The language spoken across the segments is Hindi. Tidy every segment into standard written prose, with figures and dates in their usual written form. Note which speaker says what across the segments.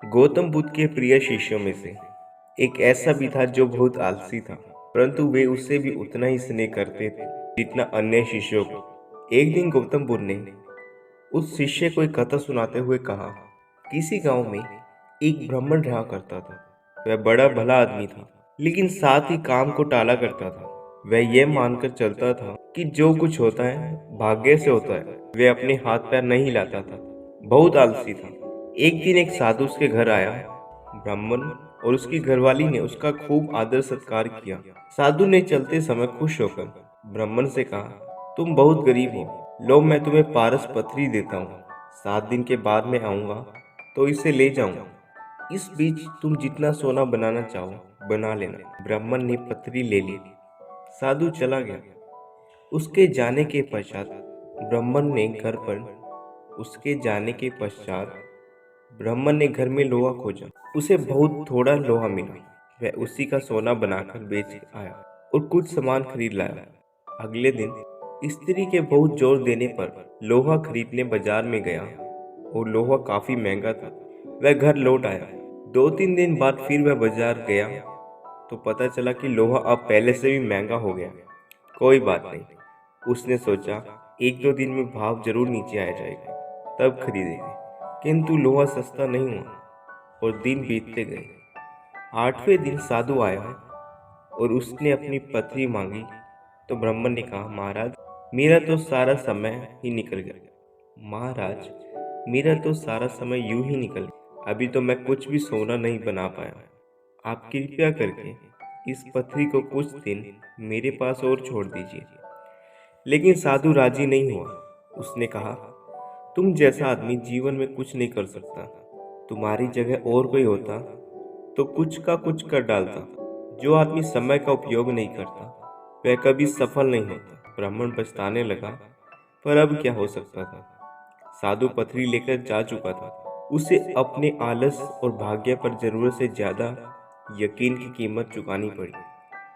Speaker 1: गौतम बुद्ध के प्रिय शिष्यों में से एक ऐसा भी था जो बहुत आलसी था, परंतु वे उससे भी उतना ही स्नेह करते थे जितना अन्य शिष्यों को। एक दिन गौतम बुद्ध ने उस शिष्य को एक कथा सुनाते हुए कहा, किसी गांव में एक ब्राह्मण रहा करता था। वह बड़ा भला आदमी था, लेकिन साथ ही काम को टाला करता था। वह यह मानकर चलता था कि जो कुछ होता है भाग्य से होता है। वह अपने हाथ पैर नहीं हिलाता था, बहुत आलसी था। एक दिन एक साधु उसके घर आया। ब्राह्मण और उसकी घरवाली ने उसका खूब आदर सत्कार किया। साधु ने चलते समय खुश होकर ब्राह्मण से कहा, तुम बहुत गरीब हो, लो मैं तुम्हें पारस पथरी देता हूँ। 7 दिन के बाद मैं आऊंगा तो इसे ले जाऊंगा। इस बीच तुम जितना सोना बनाना चाहो बना लेना। ब्राह्मण ने पथरी ले ली। साधु चला गया। उसके जाने के पश्चात ब्राह्मण ने घर पर उसके जाने के पश्चात ब्राह्मण ने घर में लोहा खोजा। उसे बहुत थोड़ा लोहा मिला। वह उसी का सोना बनाकर बेच आया और कुछ सामान खरीद लाया। अगले दिन स्त्री के बहुत जोर देने पर लोहा खरीदने बाजार में गया और लोहा काफी महंगा था। वह घर लौट आया। 2-3 दिन बाद फिर वह बाजार गया तो पता चला कि लोहा अब पहले से भी महंगा हो गया। कोई बात नहीं, उसने सोचा, 1-2 दिन में भाव जरूर नीचे आ जाएगा, तब खरीदेंगे। किंतु लोहा सस्ता नहीं हुआ और दिन बीतते गए। 8वें दिन साधु आया और उसने अपनी पथरी मांगी तो ब्राह्मण ने कहा, महाराज मेरा तो सारा समय ही निकल गया। महाराज मेरा तो सारा समय यूं ही निकल गया, अभी तो मैं कुछ भी सोना नहीं बना पाया। आप कृपया करके इस पथरी को कुछ दिन मेरे पास और छोड़ दीजिए। लेकिन साधु राजी नहीं हुआ। उसने कहा, तुम जैसा आदमी जीवन में कुछ नहीं कर सकता। तुम्हारी जगह और कोई होता तो कुछ का कुछ कर डालता। जो आदमी समय का उपयोग नहीं करता वह कभी सफल नहीं होता। ब्राह्मण पछताने लगा, पर अब क्या हो सकता था। साधु पथरी लेकर जा चुका था। उसे अपने आलस और भाग्य पर जरूरत से ज्यादा यकीन की कीमत चुकानी पड़ी।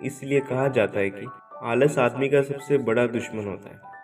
Speaker 1: इसलिए कहा जाता है कि आलस आदमी का सबसे बड़ा दुश्मन होता है।